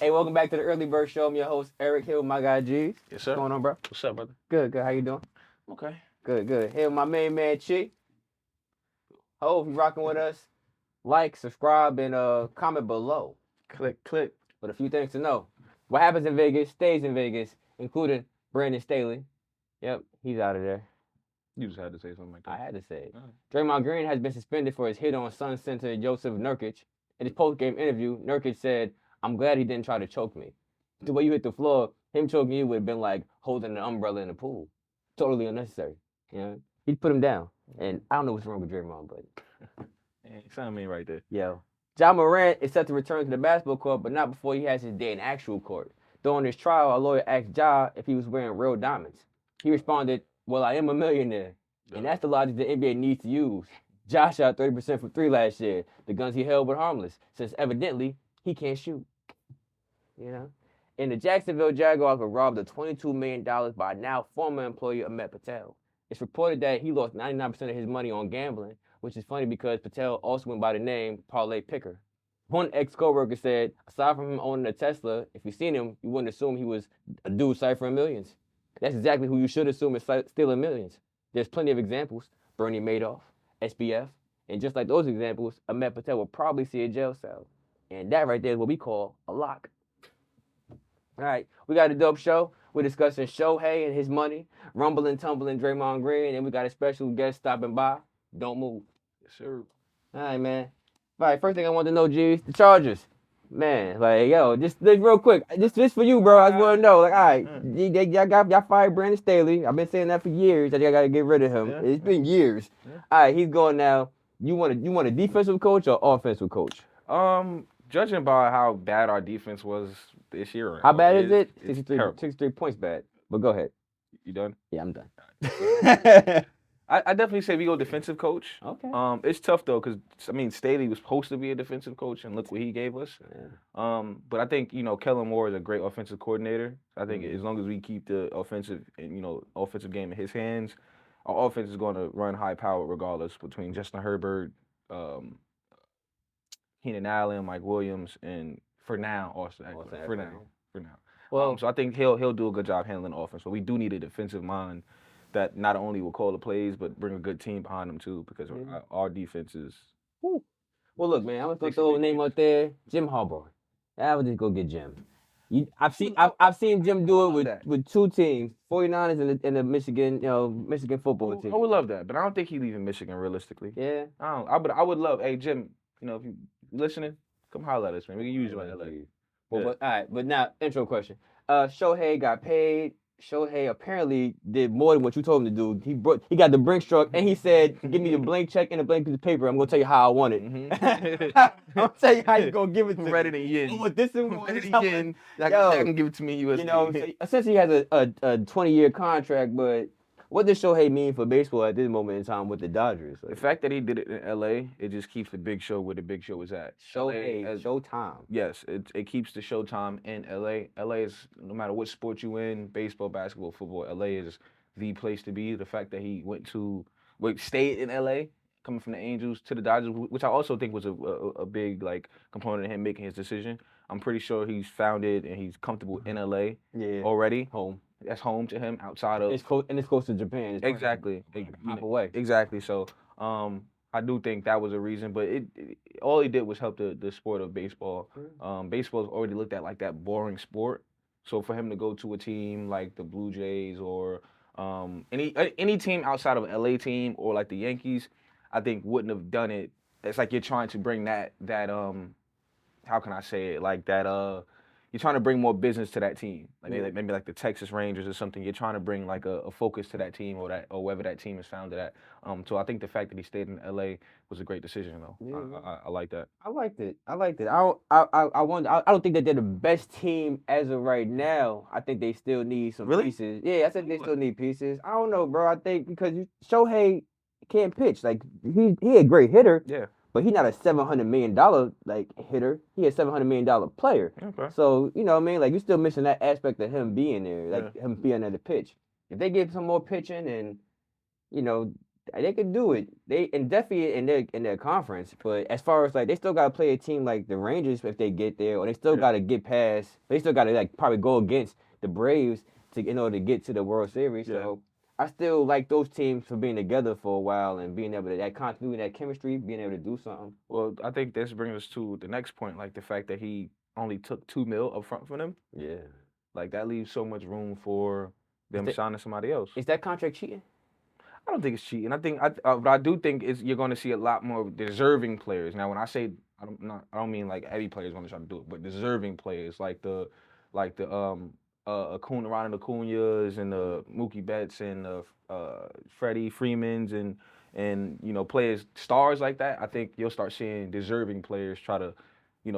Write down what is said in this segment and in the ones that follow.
Hey, welcome back to the Early Bird Show. I'm your host, Eric, here with my guy, G's. Yes, sir. What's going on, bro? What's up, brother? Good. How you doing? Okay. Good. Here with my main man, Chi. Hope you rocking with us. Like, subscribe, and comment below. Click. But a few things to know. What happens in Vegas stays in Vegas, including Brandon Staley. Yep, he's out of there. You just had to say something like that. I had to say it. Right. Draymond Green has been suspended for his hit on Sun center Joseph Nurkic. In his post-game interview, Nurkic said, "I'm glad he didn't try to choke me. The way you hit the floor, him choking you would have been like holding an umbrella in the pool. Totally unnecessary." You know? He put him down. And I don't know what's wrong with Draymond, but Sound mean right there. yo. Ja Morant is set to return to the basketball court, but not before he has his day in actual court. During his trial, a lawyer asked Ja if he was wearing real diamonds. He responded, "Well, I am a millionaire." And that's the logic the NBA needs to use. Ja shot 30% from three last year. The guns he held were harmless, since evidently he can't shoot. You know? And the Jacksonville Jaguars were robbed of $22 million by now former employee Ahmed Patel. It's reported that he lost 99% of his money on gambling, which is funny because Patel also went by the name Parlay Picker. One ex-coworker said, aside from him owning a Tesla, if you seen him, you wouldn't assume he was a dude ciphering millions. That's exactly who you should assume is stealing millions. There's plenty of examples. Bernie Madoff, SBF, and just like those examples, Ahmed Patel will probably see a jail cell. And that right there is what we call a lock. All right, we got a dope show. We're discussing Shohei and his money, rumbling, tumbling Draymond Green, and we got a special guest stopping by. Don't move. Yes, sir. All right, man. All right, first thing I want to know, G's, the Chargers. Man, like, yo, just real quick, just for you, bro. I just want to know, like, all right, y'all fired Brandon Staley. I've been saying that for years that y'all got to get rid of him. Yeah. It's been years. Yeah. All right, he's going now. You want a defensive coach or offensive coach? Judging by how bad our defense was this year, How bad is it? It's 63 points bad. But go ahead. You done? Yeah, I'm done. I definitely say we go defensive coach. Okay. It's tough though, because Staley was supposed to be a defensive coach, and look what he gave us. Yeah. But I think Kellen Moore is a great offensive coordinator. I think as long as we keep the offensive game in his hands, our offense is going to run high power regardless. Between Justin Herbert, Keenan Allen, Mike Williams, and for now, Austin Eckler. For now. Well, So I think he'll do a good job handling the offense. But we do need a defensive mind that not only will call the plays, but bring a good team behind them too, because our defense is. Whew. Well, look, man, I'm gonna throw a name out there, Jim Harbaugh. I would just go get Jim. I've seen Jim do it with two teams, 49ers and the Michigan football team. I would love that, but I don't think he's leaving Michigan realistically. Yeah. I would love. Hey Jim, if you listening, come holler at us, man. We can use you in LA. Well, but all right, but now intro question. Shohei got paid. Shohei apparently did more than what you told him to do. He got the Brinks truck and he said, "Give me the blank check and a blank piece of paper. I'm gonna tell you how I want it. I'm gonna tell you how you gonna give it to me. Ready to yen. With this and Ready to that yen. I Yo, can give it to me in USD. so essentially he has a 20-year contract, but what does Shohei mean for baseball at this moment in time with the Dodgers? The fact that he did it in LA, it just keeps the big show where the big show is at. Shohei, Showtime. Yes, it keeps the showtime in LA. LA is, no matter what sport you in, baseball, basketball, football, LA is the place to be. The fact that he stayed in LA, coming from the Angels to the Dodgers, which I also think was a big component of him making his decision. I'm pretty sure he's found it and he's comfortable in LA already. Home. That's home to him outside of. It's close to Japan. It's exactly. Away. Exactly. So I do think that was a reason, but all he did was help the sport of baseball. Baseball's already looked at like that boring sport. So for him to go to a team like the Blue Jays or any team outside of an LA team or like the Yankees, I think wouldn't have done it. It's like you're trying to bring that how can I say it, like that you're trying to bring more business to that team, maybe like the Texas Rangers or something. You're trying to bring like a focus to that team or wherever that team is founded at. So I think the fact that he stayed in LA was a great decision, though. Yeah. I like that. I liked it. I don't think that they're the best team as of right now. I think they still need some pieces. Yeah, I said they still need pieces. I don't know, bro. I think because Shohei can't pitch. Like he a great hitter. Yeah. But he's not a $700 million hitter. He a $700 million player. Okay. So you know what I mean. Like you're still missing that aspect of him being there, him being at the pitch. If they give some more pitching and They could do it. They and definitely in their conference. But as far as like they still gotta play a team like the Rangers if they get there, or they still gotta get past. They still gotta like probably go against the Braves in order to get to the World Series. Yeah. So I still like those teams for being together for a while and being able to that continuity, that chemistry, being able to do something. Well, I think this brings us to the next point, like the fact that he only took $2 million up front from them. Yeah. Like that leaves so much room for them that- signing somebody else. Is that contract cheating? I don't think it's cheating. But I do think you're going to see a lot more deserving players. Now, when I say I don't mean like every player is going to try to do it, but deserving players like the Ronald Acuña's and the Mookie Betts and the Freddie Freemans and players stars like that. I think you'll start seeing deserving players try to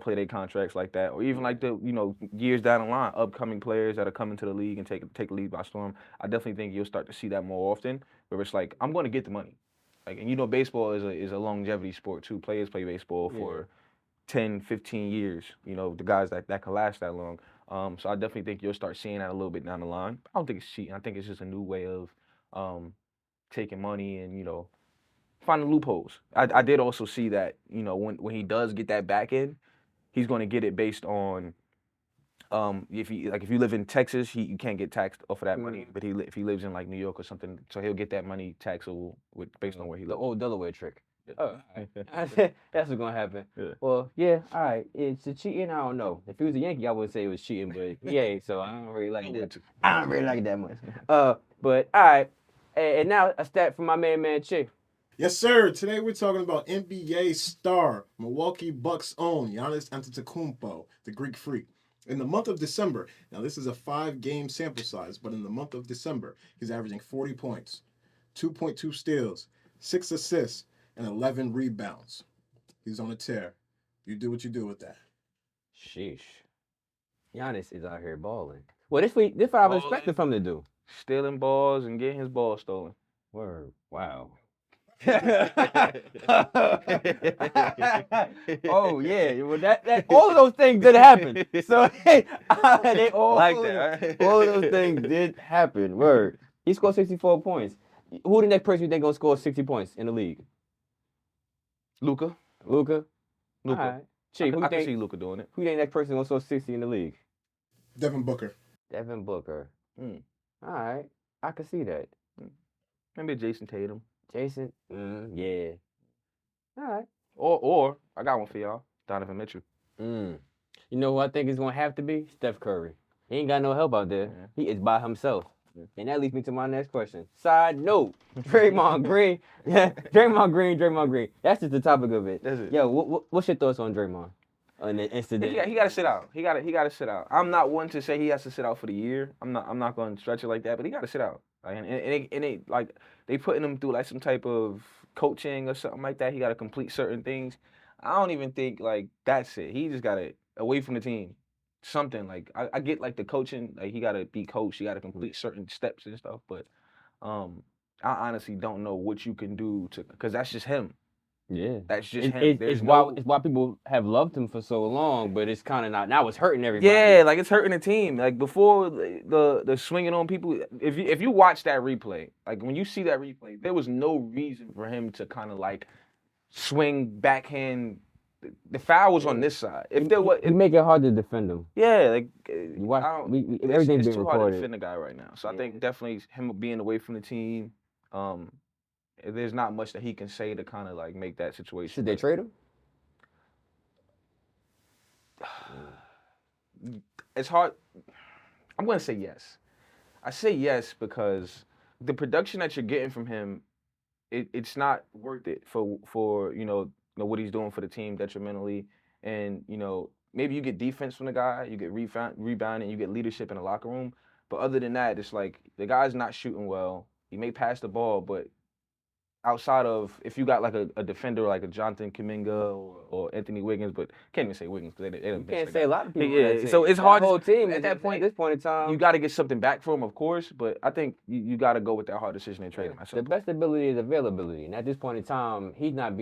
play their contracts like that, or even like the years down the line, upcoming players that are coming to the league and take the league by storm. I definitely think you'll start to see that more often, where it's like I'm going to get the money, like and baseball is a longevity sport too. Players play baseball for 10, 15 years. The guys that can last that long. So I definitely think you'll start seeing that a little bit down the line. I don't think it's cheating. I think it's just a new way of taking money and finding loopholes. I did also see that when he does get that back end, he's going to get it based on if you live in Texas, you can't get taxed off of that money. But if he lives in like New York or something, so he'll get that money taxable based on where he lives. The old Delaware trick. Yeah. Oh, that's what's gonna happen. Yeah. Well, yeah, all right. It's a cheating. I don't know. If he was a Yankee, I would say it was cheating, but yeah. So I don't really like that. I don't really like that much. But all right. And now a stat from my man Chick. Yes, sir. Today we're talking about NBA star, Milwaukee Bucks' own Giannis Antetokounmpo, the Greek Freak. In the month of December, now this is a 5-game sample size, but in the month of December, he's averaging 40 points, 2.2 steals, 6 assists, and 11 rebounds. He's on a tear. You do what you do with that. Sheesh. Giannis is out here balling. Well, this what I was expecting from him to do. Stealing balls and getting his ball stolen. Word. Wow. Oh yeah, well that all of those things did happen. So they all like that. Right? all of those things did happen. Word. He scored 64 points. Who the next person you think gonna score 60 points in the league? Luka. Luka. All right. Chief, I can see Luka doing it. Who you think next person gonna score 60 in the league? Devin Booker. Devin Booker. All right, I can see that. Maybe Jason Tatum. Jason. Yeah. All right. Or I got one for y'all. Donovan Mitchell. You know who I think is gonna have to be? Steph Curry. He ain't got no help out there. Yeah. He is by himself. And that leads me to my next question. Side note, Draymond Green. Yeah, Draymond Green. That's just the topic of it. That's it. Yo, what's your thoughts on Draymond? On the incident. He got to sit out. He got to sit out. I'm not one to say he has to sit out for the year. I'm not going to stretch it like that, but he got to sit out. Like, and they putting him through like some type of coaching or something like that. He got to complete certain things. I don't even think like that's it. He just got to away from the team. Something like I get like the coaching, like he got to be coached. He got to complete certain steps and stuff. But I honestly don't know what you can do because that's just him. Yeah, that's just him. It's why people have loved him for so long, but it's kind of not. Now it's hurting everybody. Yeah, like it's hurting the team. Like before the swinging on people. If you watch that replay, like when you see that replay, there was no reason for him to kind of like swing backhand. The foul was on this side. If there was, it make it hard to defend him. Yeah, like you watch, everything's it's being too hard to recorded. defend the guy right now. So I think definitely him being away from the team. There's not much that he can say to kind of like make that situation. Should they trade him? It's hard. I'm gonna say yes. I say yes because the production that you're getting from him, it's not worth it for what he's doing for the team detrimentally, and maybe you get defense from the guy, you get rebounding, you get leadership in the locker room, but other than that, it's like the guy's not shooting well. He may pass the ball, but outside of if you got like a defender like a Jonathan Kuminga or Anthony Wiggins, but can't even say Wiggins because they you can't say a lot of people. Yeah, so it's hard. The whole team at that point, this point in time, you got to get something back for him, of course. But I think you got to go with that hard decision and trade him. The best ability is availability, and at this point in time, he's not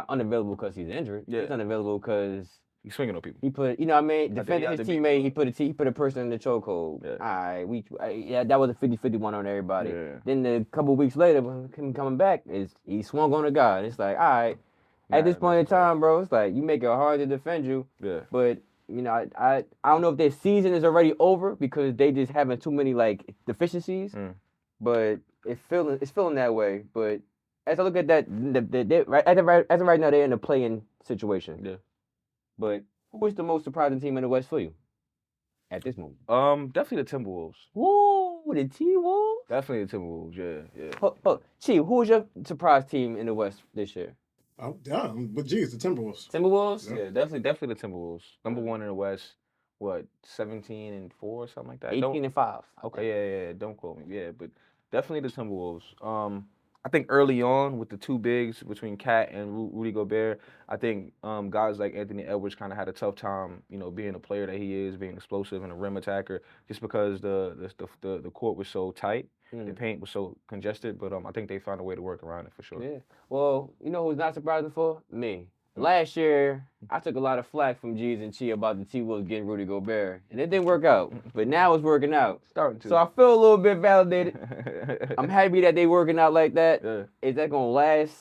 unavailable because he's injured. Yeah. He's unavailable because He's swinging on people. He put, you know what I mean, he defending had his to be, teammate. He put a person in the chokehold. Yeah. All right, yeah, that was a 50-50 one on everybody. Yeah. Then a couple weeks later, when him coming back, he swung on a guy. It's like, all right, at this point in time, bro, it's like you make it hard to defend you. Yeah. But you know, I don't know if their season is already over because they just having too many like deficiencies. But it's feeling that way. But as I look at that, as of right now, they're in a play-in situation. Yeah. But who is the most surprising team in the West for you at this moment? Definitely the Timberwolves. Woo, the T-Wolves? Definitely the Timberwolves, yeah. Chief, who is your surprise team in the West this year? Oh, damn. But geez, the Timberwolves. Timberwolves? Yeah, definitely the Timberwolves. Number one in the West. What, 17-4 or something like that? 18-5. Okay, yeah. Don't quote me. Yeah, but definitely the Timberwolves. I think early on with the two bigs between Cat and Rudy Gobert, I think guys like Anthony Edwards kind of had a tough time, being a player that he is, being explosive and a rim attacker, just because the court was so tight, the paint was so congested. But I think they found a way to work around it for sure. Yeah. Well, you know who's not surprising for me? Last year, I took a lot of flack from G's and Chi about the T-Wolves getting Rudy Gobert, and it didn't work out. But now it's working out. Starting to. So I feel a little bit validated. I'm happy that they working out like that. Yeah. Is that gonna last?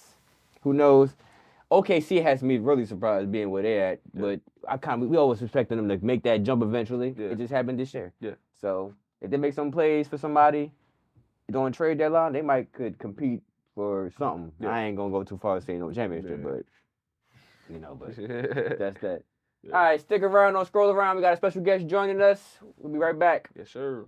Who knows? OKC has me really surprised being where they're at, but we always expecting them to make that jump eventually. Yeah. It just happened this year. Yeah. So if they make some plays for somebody during trade deadline, they could compete for something. Yeah. I ain't gonna go too far to say no championship, Yeah. but that's that. Yeah. All right, stick around. Don't scroll around. We got a special guest joining us. We'll be right back. Yes, sir.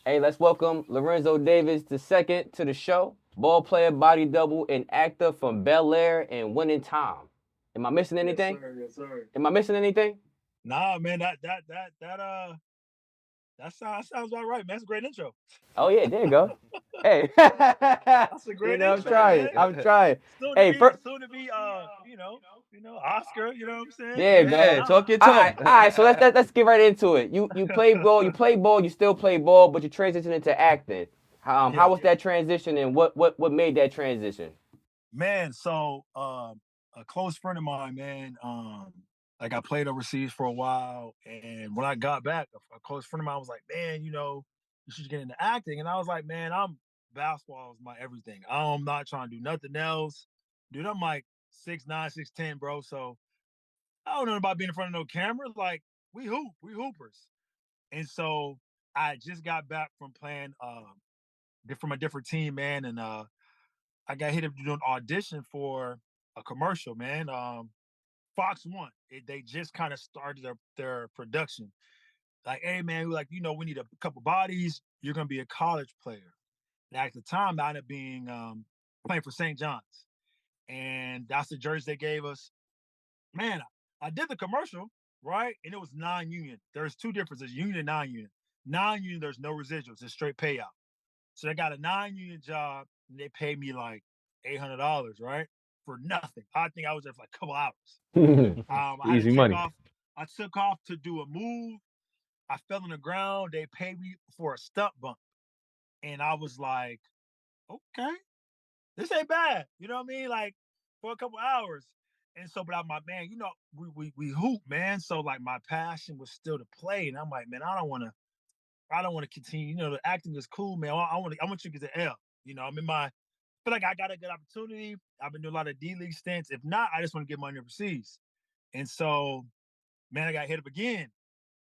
Hey, let's welcome Lorenzo Davis II to the show. Ball player, body double, and actor from Bel-Air and Winning Time. Am I missing anything? Yes, sir. Am I missing anything? Nah, man, that sounds about right, man. That's a great intro. Oh yeah, there you go. Hey, That's a great intro. I'm trying. Soon Hey, to be Oscar. You know what I'm saying? There you go. Yeah, talk your talk. All right. So let's get right into it. You play ball. You play ball. You still play ball, but you transition into acting. How was that transition, and what made that transition? Man, so a close friend of mine, man, like I played overseas for a while, and when I got back, a close friend of mine was like, "Man, you should get into acting." And I was like, "Man, basketball is my everything. I'm not trying to do nothing else, dude. I'm like 6'9", 6'10", bro. So I don't know about being in front of no cameras. Like we hoopers." And so I just got back from playing from a different team, man, and I got hit up to do an audition for a commercial, man. Fox One. They just kind of started their production. Like, hey man, we need a couple bodies. You're gonna be a college player. And at the time, I ended up being playing for St. John's, and that's the jersey they gave us. Man, I did the commercial, right? And it was non-union. There's two differences: union and non-union. Non-union, there's no residuals; it's straight payout. So I got a non-union job, and they paid me like $800, right? For nothing. I think I was there for like a couple hours. I Easy money. I took off to do a move. I fell on the ground. They paid me for a stunt bump. And I was like, okay, this ain't bad. You know what I mean? Like for a couple hours. And so, but I'm like, man, we hoop, man. So like my passion was still to play. And I'm like, man, I don't want to continue. The acting is cool, man. I want you to get the L. I feel like I got a good opportunity. I've been doing a lot of D-League stints. If not, I just want to get money overseas. And so, man, I got hit up again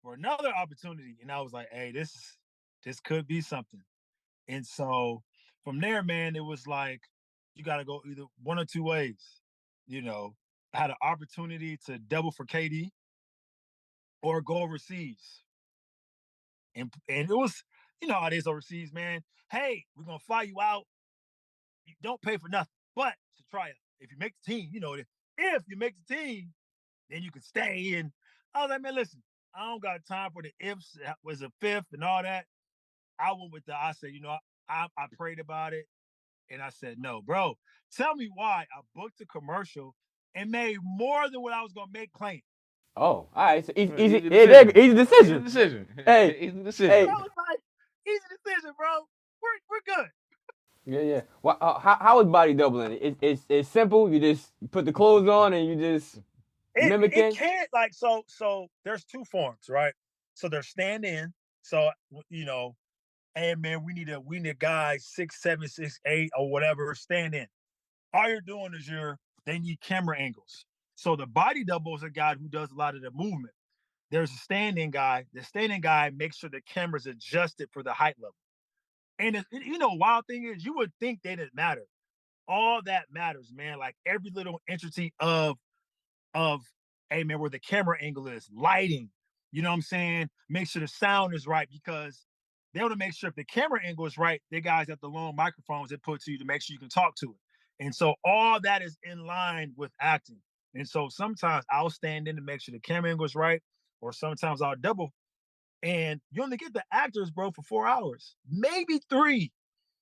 for another opportunity. And I was like, hey, this could be something. And so from there, man, it was like you got to go either one or two ways. I had an opportunity to double for KD or go overseas. And it was, how it is overseas, man. Hey, we're going to fly you out. You don't pay for nothing, but to try out. If you make the team, if you make the team, then you can stay. And I was like, man, listen, I don't got time for the ifs. That was a fifth and all that. I went with I said, I prayed about it. And I said, no, bro, tell me why I booked a commercial and made more than what I was going to make playing. Oh, all right. So easy, Easy easy, decision. easy decision. Easy decision. Hey, Easy decision. hey. I was like, easy decision, bro. We're good. Yeah. Well, how is body doubling? It's simple. You just put the clothes on and you just It mimicking. can't like so. There's two forms, right? So there's stand in. So you know, hey man, we need a guy 6'7", 6'8", or whatever stand in. All you're doing is they need camera angles. So the body double is a guy who does a lot of the movement. There's a standing guy. The standing guy makes sure the camera's adjusted for the height level. And wild thing is, you would think they didn't matter. All that matters, man. Like every little intricacy of hey man, where the camera angle is, lighting, you know what I'm saying? Make sure the sound is right because they want to make sure if the camera angle is right, they guys have the long microphones they put to you to make sure you can talk to it. And so all that is in line with acting. And so sometimes I'll stand in to make sure the camera angle is right, or sometimes I'll double. And you only get the actors, bro, for 4 hours, maybe 3.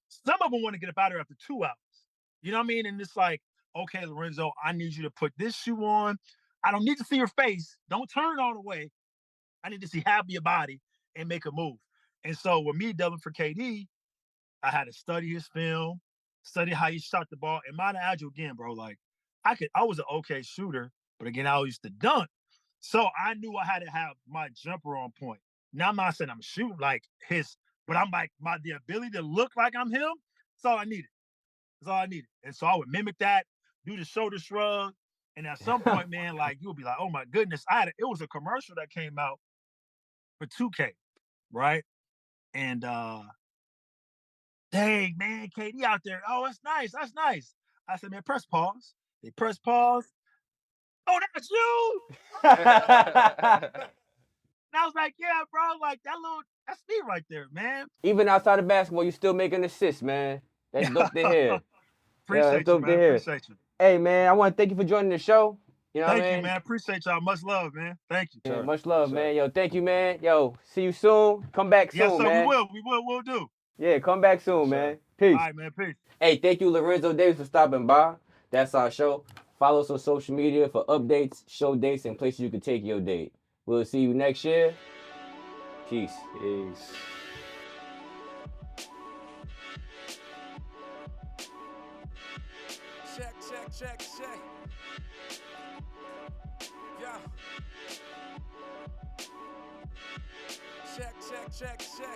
Some of them want to get up out of there after 2 hours. You know what I mean? And it's like, okay, Lorenzo, I need you to put this shoe on. I don't need to see your face. Don't turn all the way. I need to see half of your body and make a move. And so with me doubling for KD, I had to study his film, study how he shot the ball. And mine agile again, bro. Like I was an okay shooter, but again, I used to dunk. So I knew I had to have my jumper on point. Now I'm not saying I'm shooting like his, but I'm like the ability to look like I'm him. That's all I needed. That's all I needed. And so I would mimic that, do the shoulder shrug. And at some point, man, like you'll be like, oh my goodness. It was a commercial that came out for 2K, right? And dang, man, KD out there. Oh, that's nice. That's nice. I said, man, press pause. They press pause. Oh, that's you. And I was like, yeah, bro, like that's me right there, man. Even outside of basketball, you still making assists, man. That's dope to hear. Yeah, that's Appreciate you, dope to man. hear. Appreciate you. Hey, man, I want to thank you for joining the show. You know what Thank I you, mean? man. Appreciate y'all. Much love, man. Thank you. Yeah, Sir. much love, Sir. man. Yo, thank you, man. Yo, see you soon. Come back Yes, soon, sir. man. We'll do. Yeah, come back soon, Yes, man. sir. Peace. All right, man. Peace. Hey, thank you, Lorenzo Davis, for stopping by. That's our show. Follow us on social media for updates, show dates, and places you can take your date. We'll see you next year. Peace. Peace. Check. Yeah. Check.